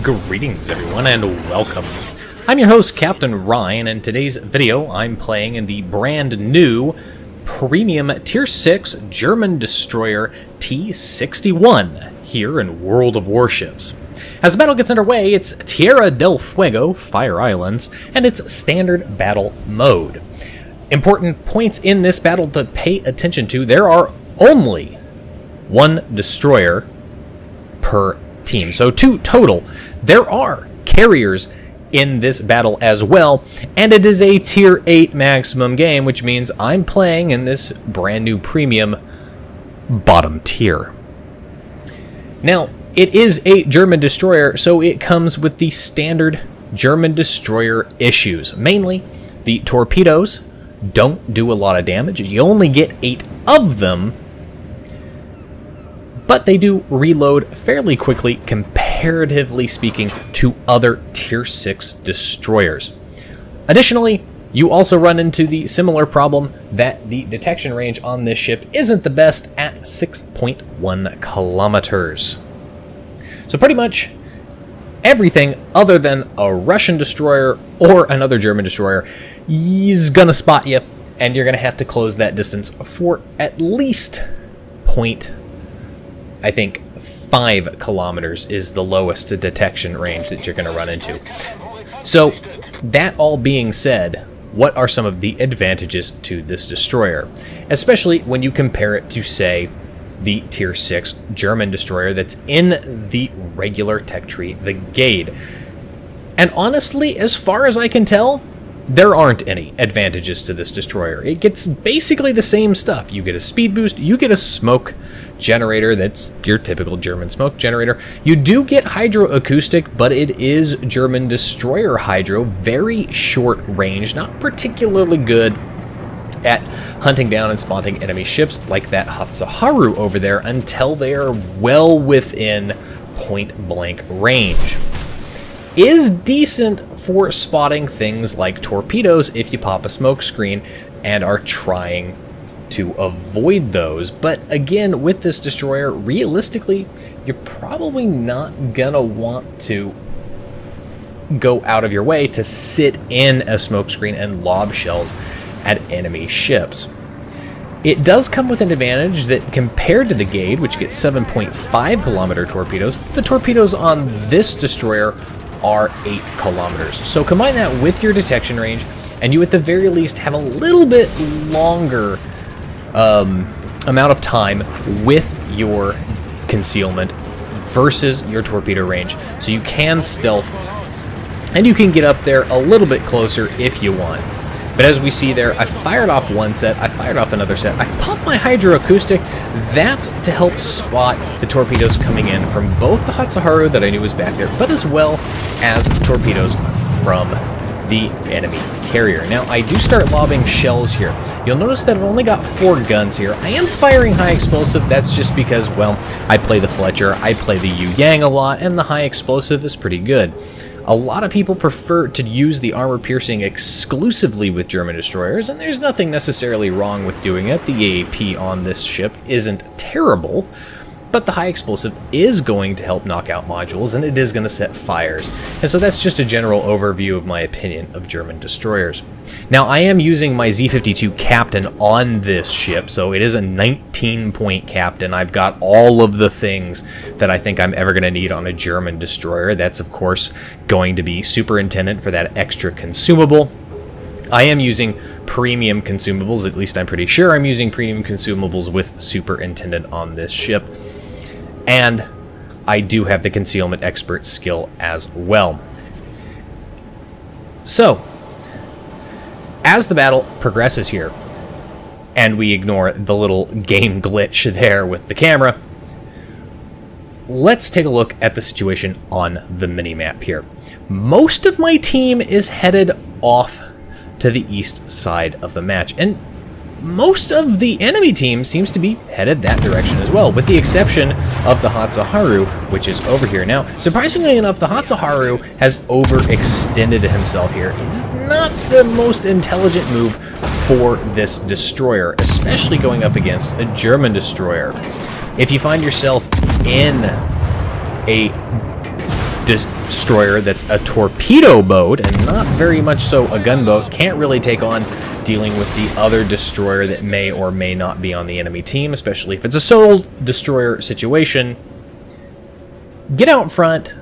Greetings everyone and welcome. I'm your host Captain Ryan, and in today's video I'm playing in the brand new premium tier 6 German destroyer T-61 here in World of Warships. As the battle gets underway, it's Tierra del Fuego, Fire Islands, and it's standard battle mode. Important points in this battle to pay attention to: there are only one destroyer per team, so 2 total. There are carriers in this battle as well, and it is a tier 8 maximum game, which means I'm playing in this brand new premium bottom tier. Now, it is a German destroyer, so it comes with the standard German destroyer issues. Mainly, the torpedoes don't do a lot of damage. You only get 8 of them, but they do reload fairly quickly, comparatively speaking, to other tier 6 destroyers. Additionally, you also run into the similar problem that the detection range on this ship isn't the best at 6.1 kilometers. So pretty much everything other than a Russian destroyer or another German destroyer is gonna spot you, and you're gonna have to close that distance for at least 5 kilometers is the lowest detection range that you're going to run into. So, that all being said, what are some of the advantages to this destroyer? Especially when you compare it to, say, the tier 6 German destroyer that's in the regular tech tree, the Gade. And honestly, as far as I can tell, there aren't any advantages to this destroyer. It gets basically the same stuff. You get a speed boost, you get a smoke generator, that's your typical German smoke generator. You do get hydroacoustic, but it is German destroyer hydro, very short range, not particularly good at hunting down and spotting enemy ships like that Hatsuharu over there until they are well within point-blank range. Is decent for spotting things like torpedoes if you pop a smoke screen and are trying to avoid those. But again, with this destroyer, realistically, you're probably not gonna want to go out of your way to sit in a smoke screen and lob shells at enemy ships. It does come with an advantage that compared to the Gade, which gets 7.5 kilometer torpedoes, the torpedoes on this destroyer are 8 kilometers. So combine that with your detection range, and you at the very least have a little bit longer amount of time with your concealment versus your torpedo range. So you can stealth, and you can get up there a little bit closer if you want. But as we see there, I fired off one set, I fired off another set, I popped my hydroacoustic. That's to help spot the torpedoes coming in from both the Hatsuharu that I knew was back there, but as well as torpedoes from the enemy carrier. Now, I do start lobbing shells here. You'll notice that I've only got 4 guns here. I am firing high explosive. That's just because, well, I play the Fletcher, I play the Yu Yang a lot, and the high explosive is pretty good. A lot of people prefer to use the armor piercing exclusively with German destroyers, and there's nothing necessarily wrong with doing it. The AAP on this ship isn't terrible, but the high explosive is going to help knock out modules, and it is going to set fires. And so that's just a general overview of my opinion of German destroyers. Now, I am using my Z-52 Captain on this ship, so it is a 19-point Captain. I've got all of the things that I think I'm ever going to need on a German destroyer. That's, of course, going to be Superintendent for that extra consumable. I am using premium consumables, at least I'm pretty sure I'm using premium consumables with Superintendent on this ship. And I do have the concealment expert skill as well. So, as the battle progresses here, and we ignore the little game glitch there with the camera, let's take a look at the situation on the minimap here. Most of my team is headed off to the east side of the match, and most of the enemy team seems to be headed that direction as well, with the exception of the Hatsuharu, which is over here. Now, surprisingly enough, the Hatsuharu has overextended himself here. It's not the most intelligent move for this destroyer, especially going up against a German destroyer. If you find yourself in a destroyer that's a torpedo boat and not very much so a gunboat can't really take on dealing with the other destroyer that may or may not be on the enemy team, especially if it's a sole destroyer situation. Get out front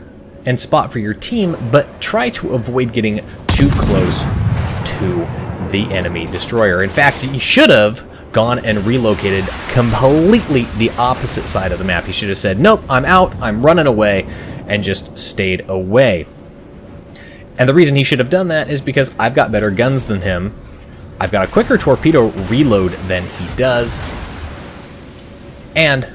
and spot for your team, but try to avoid getting too close to the enemy destroyer. In fact, you should have gone and relocated completely the opposite side of the map. He should have said, nope, I'm out, I'm running away, and just stayed away. And the reason he should have done that is because I've got better guns than him. I've got a quicker torpedo reload than he does. And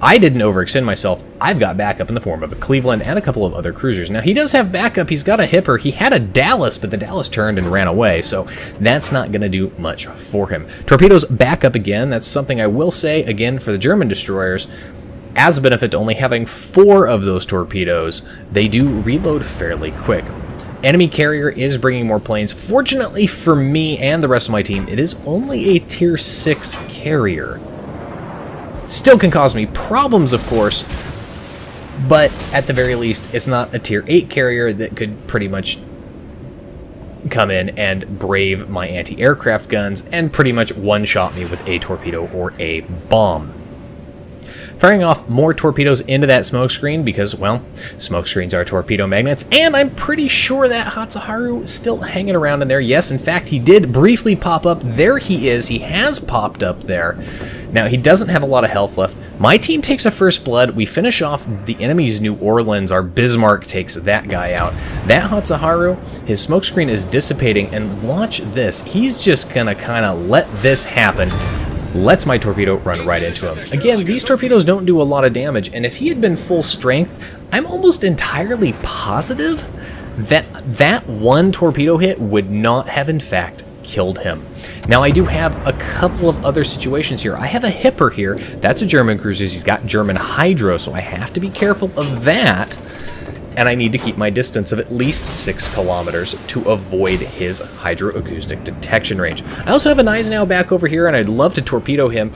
I didn't overextend myself. I've got backup in the form of a Cleveland and a couple of other cruisers. Now, he does have backup. He's got a Hipper. He had a Dallas, but the Dallas turned and ran away, so that's not going to do much for him. Torpedoes back up again. That's something I will say, again, for the German destroyers. As a benefit to only having 4 of those torpedoes, they do reload fairly quick. Enemy carrier is bringing more planes. Fortunately for me and the rest of my team, it is only a Tier 6 carrier. Still can cause me problems, of course, but at the very least, it's not a Tier 8 carrier that could pretty much come in and brave my anti-aircraft guns and pretty much one-shot me with a torpedo or a bomb. Firing off more torpedoes into that smoke screen because, well, smoke screens are torpedo magnets, and I'm pretty sure that Hatsuharu is still hanging around in there. Yes, in fact, he did briefly pop up. There he is. He has popped up there. Now, he doesn't have a lot of health left. My team takes a first blood. We finish off the enemy's New Orleans. Our Bismarck takes that guy out. That Hatsuharu, his smoke screen is dissipating, and watch this. He's just gonna kind of let this happen. Lets my torpedo run right into him. Again, these torpedoes don't do a lot of damage, and if he had been full strength, I'm almost entirely positive that that one torpedo hit would not have, in fact, killed him. Now, I do have a couple of other situations here. I have a Hipper here. That's a German cruiser. He's got German hydro, so I have to be careful of that. And I need to keep my distance of at least 6 kilometers to avoid his hydroacoustic detection range. I also have an Eisenhower back over here, and I'd love to torpedo him.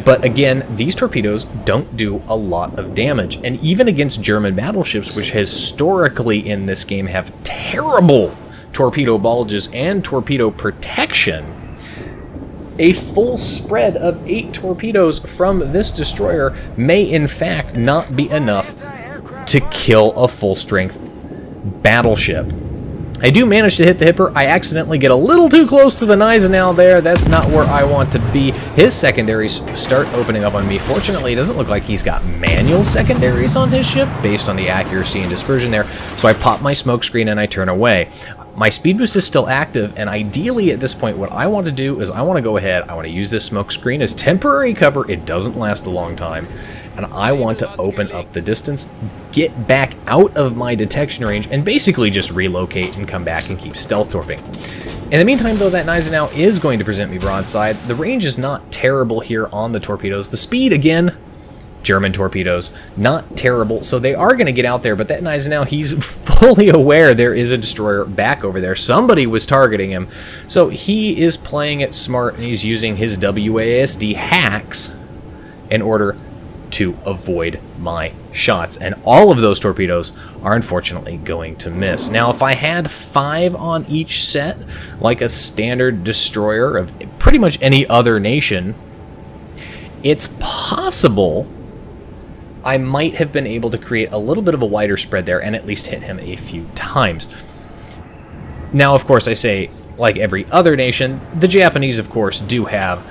But again, these torpedoes don't do a lot of damage. And even against German battleships, which historically in this game have terrible torpedo bulges and torpedo protection, a full spread of 8 torpedoes from this destroyer may in fact not be enough to kill a full-strength battleship. I do manage to hit the Hipper. I accidentally get a little too close to the Gneisenau there. That's not where I want to be. His secondaries start opening up on me. Fortunately, it doesn't look like he's got manual secondaries on his ship based on the accuracy and dispersion there. So I pop my smoke screen and I turn away. My speed boost is still active, and ideally at this point what I want to do is I want to go ahead, I want to use this smoke screen as temporary cover. It doesn't last a long time. And I want to open up the distance, get back out of my detection range, and basically just relocate and come back and keep stealth torping. In the meantime, though, that Gneisenau is going to present me broadside. The range is not terrible here on the torpedoes. The speed, again, German torpedoes, not terrible, so they are going to get out there, but that Gneisenau, he's fully aware there is a destroyer back over there. Somebody was targeting him, so he is playing it smart, and he's using his WASD hacks in order to avoid my shots, and all of those torpedoes are unfortunately going to miss. Now, if I had 5 on each set, like a standard destroyer of pretty much any other nation, it's possible I might have been able to create a little bit of a wider spread there and at least hit him a few times. Now, of course, I say, like every other nation, the Japanese, of course, do have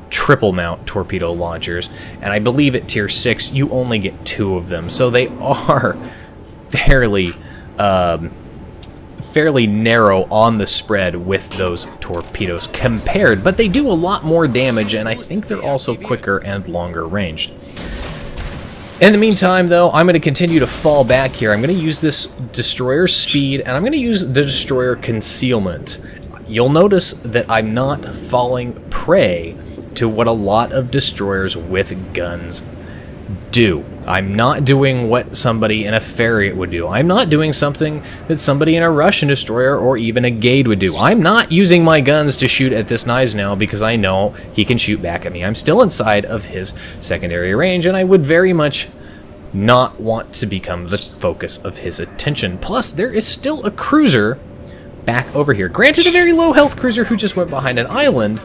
triple mount torpedo launchers, and I believe at Tier 6 you only get 2 of them, so they are fairly narrow on the spread with those torpedoes compared, but they do a lot more damage, and I think they're also quicker and longer ranged. In the meantime, though, I'm going to continue to fall back here. I'm going to use this destroyer speed, and I'm going to use the destroyer concealment. You'll notice that I'm not falling prey to what a lot of destroyers with guns do. I'm not doing what somebody in a Farragut would do. I'm not doing something that somebody in a Russian destroyer or even a Gade would do. I'm not using my guns to shoot at this Gneisenau because I know he can shoot back at me. I'm still inside of his secondary range, and I would very much not want to become the focus of his attention. Plus, there is still a cruiser back over here. Granted, a very low health cruiser who just went behind an island,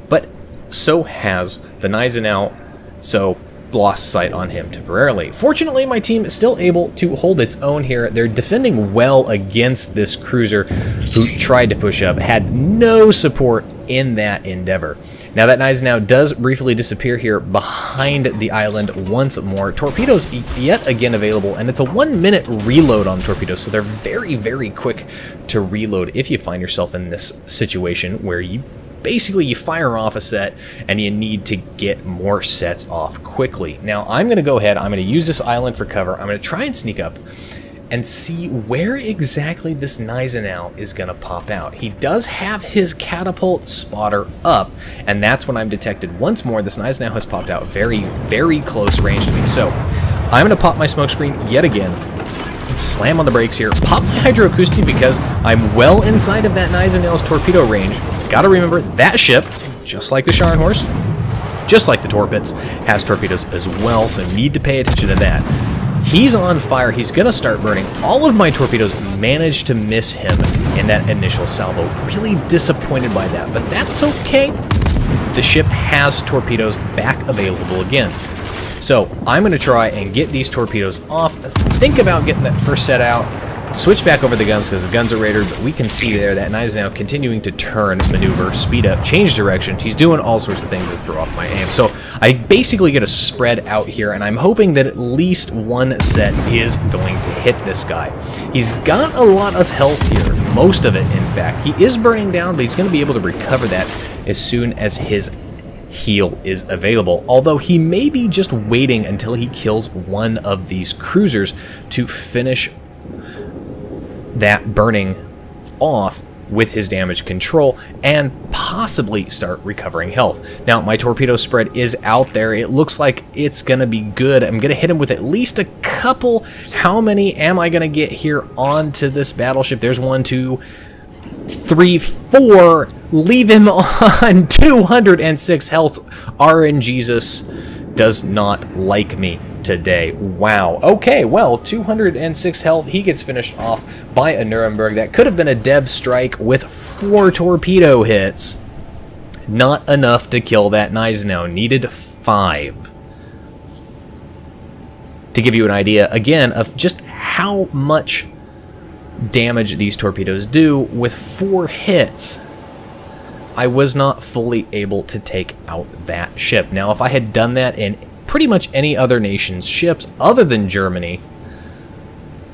but so has the Gneisenau, so lost sight on him temporarily. Fortunately, my team is still able to hold its own here. They're defending well against this cruiser who tried to push up, had no support in that endeavor. Now that Gneisenau does briefly disappear here behind the island once more. Torpedoes yet again available, and it's a 1-minute reload on torpedoes, so they're very, very quick to reload if you find yourself in this situation where you fire off a set and you need to get more sets off quickly. Now I'm going to go ahead, I'm going to use this island for cover, I'm going to try and sneak up and see where exactly this Gneisenau is going to pop out. He does have his catapult spotter up, and that's when I'm detected once more. This Gneisenau has popped out very, very close range to me. So I'm going to pop my smoke screen yet again, slam on the brakes here, pop my hydroacoustic because I'm well inside of that Gneisenau's torpedo range. Gotta remember, that ship, just like the Scharnhorst, just like the Torpets, has torpedoes as well, so need to pay attention to that. He's on fire. He's going to start burning. All of my torpedoes managed to miss him in that initial salvo. Really disappointed by that, but that's okay. The ship has torpedoes back available again. So I'm going to try and get these torpedoes off. Think about getting that first set out. Switch back over the guns because the guns are rated, but we can see there that Gneisenau continuing to turn, maneuver, speed up, change direction. He's doing all sorts of things to throw off my aim. So I basically get a spread out here, and I'm hoping that at least one set is going to hit this guy. He's got a lot of health here, most of it in fact. He is burning down, but he's going to be able to recover that as soon as his heal is available, although he may be just waiting until he kills one of these cruisers to finish that burning off with his damage control and possibly start recovering health. Now my torpedo spread is out there. It looks like it's gonna be good. I'm gonna hit him with at least a couple. How many am I gonna get here onto this battleship? There's 1, 2, 3, 4. Leave him on 206 health. RNGesus does not like me today. Wow. Okay, well, 206 health. He gets finished off by a Nuremberg. That could have been a dev strike with 4 torpedo hits. Not enough to kill that Gneisenau. Needed 5. To give you an idea, again, of just how much damage these torpedoes do, with 4 hits, I was not fully able to take out that ship. Now, if I had done that in pretty much any other nation's ships other than Germany,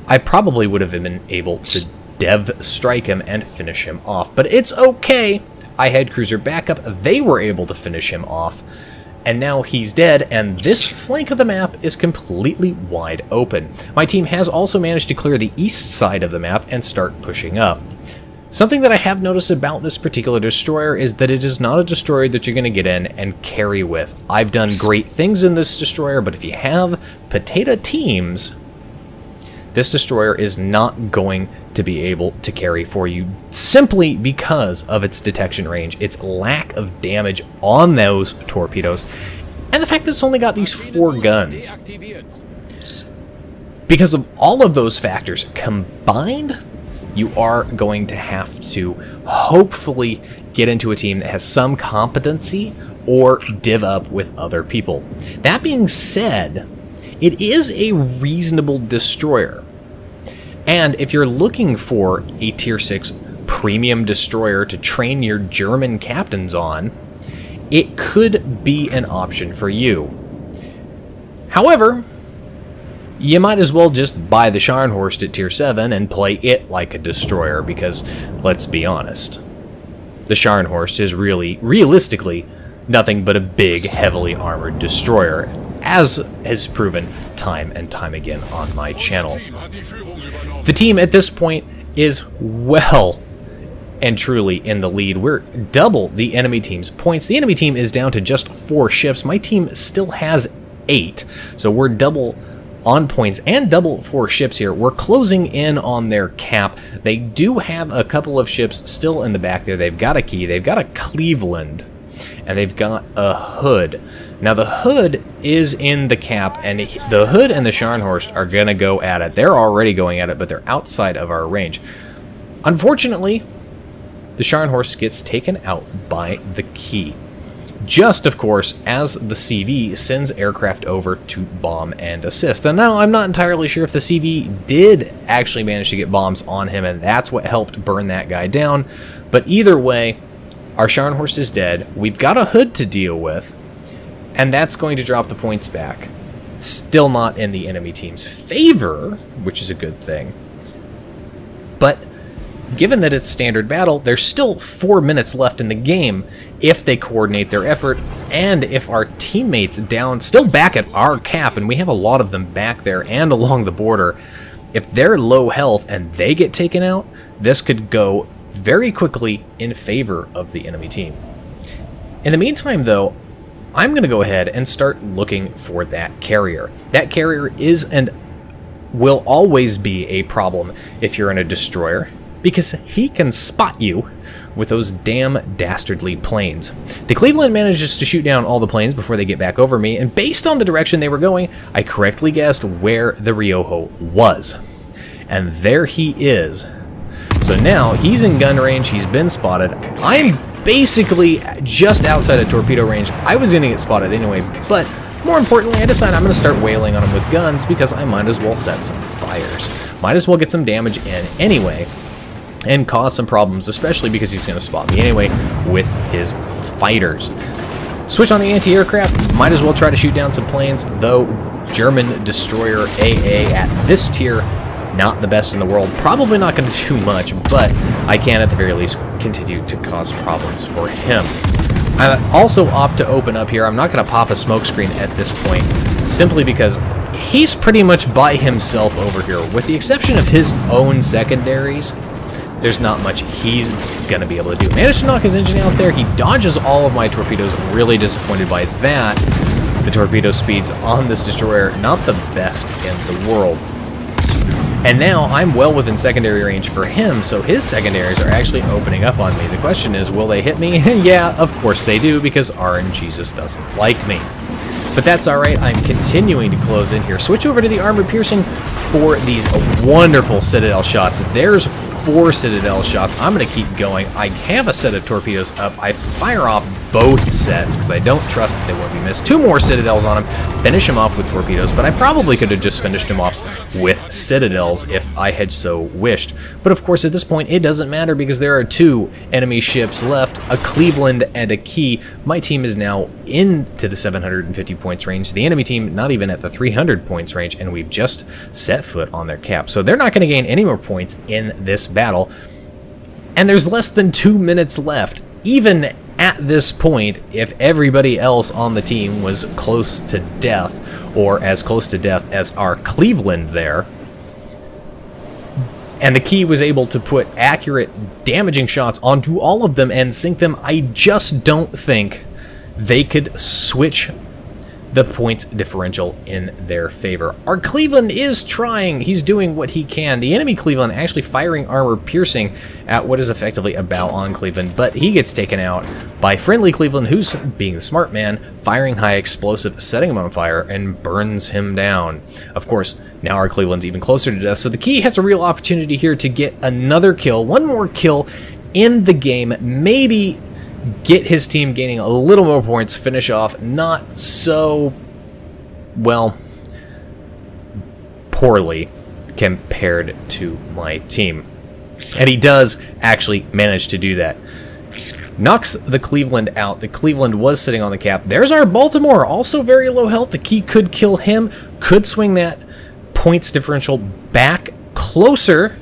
I probably would have been able to dev strike him and finish him off. But it's okay. I had cruiser backup. They were able to finish him off. And now he's dead, and this flank of the map is completely wide open. My team has also managed to clear the east side of the map and start pushing up. Something that I have noticed about this particular destroyer is that it is not a destroyer that you're going to get in and carry with. I've done great things in this destroyer, but if you have potato teams, this destroyer is not going to be able to carry for you simply because of its detection range, its lack of damage on those torpedoes, and the fact that it's only got these 4 guns. Because of all of those factors combined, you are going to have to hopefully get into a team that has some competency or div up with other people. That being said, it is a reasonable destroyer. And if you're looking for a Tier 6 premium destroyer to train your German captains on, it could be an option for you. However, you might as well just buy the Scharnhorst at Tier 7 and play it like a destroyer, because, let's be honest, the Scharnhorst is really, realistically, nothing but a big, heavily armored destroyer, as has proven time and time again on my channel. The team at this point is well and truly in the lead. We're double the enemy team's points. The enemy team is down to just 4 ships. My team still has 8, so we're double on points and double for ships here. We're closing in on their cap. They do have a couple of ships still in the back there. They've got a Key, they've got a Cleveland, and they've got a Hood. Now the Hood is in the cap, and the Hood and the Scharnhorst are going to go at it. They're already going at it, but they're outside of our range. Unfortunately, the Scharnhorst gets taken out by the Key. Just, of course, as the CV sends aircraft over to bomb and assist. And now I'm not entirely sure if the CV did actually manage to get bombs on him, and that's what helped burn that guy down. But either way, our Scharnhorst is dead. We've got a Hood to deal with, and that's going to drop the points back. Still not in the enemy team's favor, which is a good thing. But given that it's standard battle, there's still 4 minutes left in the game if they coordinate their effort, and if our teammates down, still back at our cap, and we have a lot of them back there and along the border, if they're low health and they get taken out, this could go very quickly in favor of the enemy team. In the meantime, though, I'm going to go ahead and start looking for that carrier. That carrier is and will always be a problem if you're in a destroyer, because he can spot you with those damn dastardly planes. The Cleveland manages to shoot down all the planes before they get back over me, and based on the direction they were going, I correctly guessed where the Riojo was. And there he is. So now he's in gun range, he's been spotted. I'm basically just outside of torpedo range. I was gonna get spotted anyway, but more importantly, I decided I'm gonna start wailing on him with guns because I might as well set some fires. Might as well get some damage in anyway, and cause some problems, especially because he's going to spot me anyway with his fighters. Switch on the anti-aircraft, might as well try to shoot down some planes, though German destroyer AA at this tier, not the best in the world. Probably not going to do much, but I can at the very least continue to cause problems for him. I also opt to open up here. I'm not going to pop a smoke screen at this point, simply because he's pretty much by himself over here. With the exception of his own secondaries, there's not much he's going to be able to do. Managed to knock his engine out there. He dodges all of my torpedoes. Really disappointed by that. The torpedo speeds on this destroyer, not the best in the world. And now I'm well within secondary range for him, so his secondaries are actually opening up on me. The question is, will they hit me? Yeah, of course they do, because RNGesus doesn't like me. But that's alright, I'm continuing to close in here. Switch over to the armor piercing for these wonderful Citadel shots. There's 4 Citadel shots. I'm going to keep going. I have a set of torpedoes up. I fire off both sets because I don't trust that they won't be missed. 2 more Citadels on him. Finish him off with torpedoes, but I probably could have just finished him off with Citadels if I had so wished. But of course, at this point, it doesn't matter because there are 2 enemy ships left, a Cleveland and a Key. My team is now into the 750 points range. The enemy team not even at the 300 points range, and we've just set foot on their cap. So they're not going to gain any more points in this battle. And there's less than 2 minutes left. Even at this point, if everybody else on the team was close to death, or as close to death as our Cleveland there, and the Key was able to put accurate, damaging shots onto all of them and sink them, I just don't think they could switch the points differential in their favor. Our Cleveland is trying. He's doing what he can. The enemy Cleveland actually firing armor piercing at what is effectively a bow on Cleveland, but he gets taken out by friendly Cleveland, who's, being the smart man, firing high explosive, setting him on fire, and burns him down. Of course, now our Cleveland's even closer to death, so the Key has a real opportunity here to get another kill, one more kill in the game, maybe get his team gaining a little more points, finish off not so, well, poorly compared to my team. And he does actually manage to do that. Knocks the Cleveland out. The Cleveland was sitting on the cap. There's our Baltimore, also very low health. The Key could kill him, could swing that points differential back closer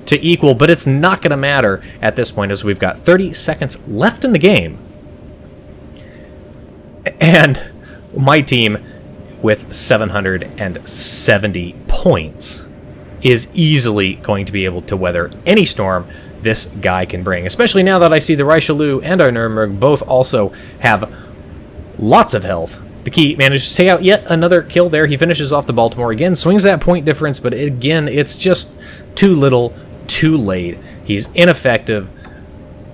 to equal, but it's not going to matter at this point as we've got 30 seconds left in the game. And my team with 770 points is easily going to be able to weather any storm this guy can bring, especially now that I see the Richelieu and our Nuremberg both also have lots of health. The Key manages to take out yet another kill there. He finishes off the Baltimore again, swings that point difference, but again, it's just too little, too late. He's ineffective.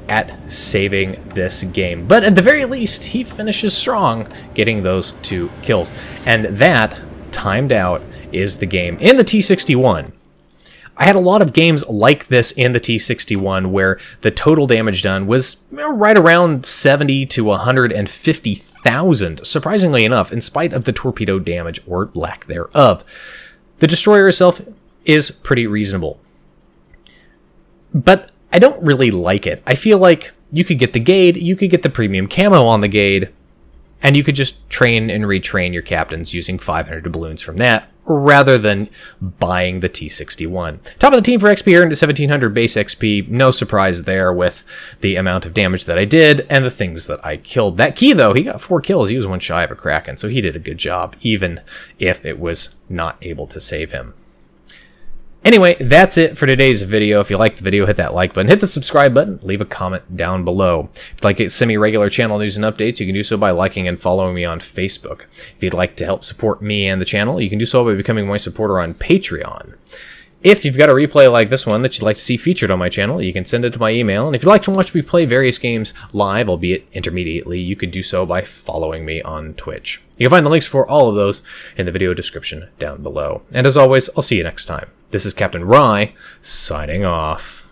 at saving this game. But at the very least, he finishes strong, getting those 2 kills. And that, timed out, is the game in the T61. I had a lot of games like this in the T61 where the total damage done was right around 70 to 150,000, surprisingly enough, in spite of the torpedo damage or lack thereof. The destroyer itself is pretty reasonable. But I don't really like it. I feel like you could get the Gade, you could get the premium camo on the Gade, and you could just train and retrain your captains using 500 doubloons from that, rather than buying the T61. Top of the team for XP earned to 1700 base XP. No surprise there with the amount of damage that I did and the things that I killed. That key, though, he got 4 kills. He was 1 shy of a Kraken, so he did a good job, even if it was not able to save him. Anyway, that's it for today's video. If you liked the video, hit that like button, hit the subscribe button, leave a comment down below. If you'd like semi-regular channel news and updates, you can do so by liking and following me on Facebook. If you'd like to help support me and the channel, you can do so by becoming my supporter on Patreon. If you've got a replay like this one that you'd like to see featured on my channel, you can send it to my email. And if you'd like to watch me play various games live, albeit intermediately, you can do so by following me on Twitch. You can find the links for all of those in the video description down below. And as always, I'll see you next time. This is Captain Rye, signing off.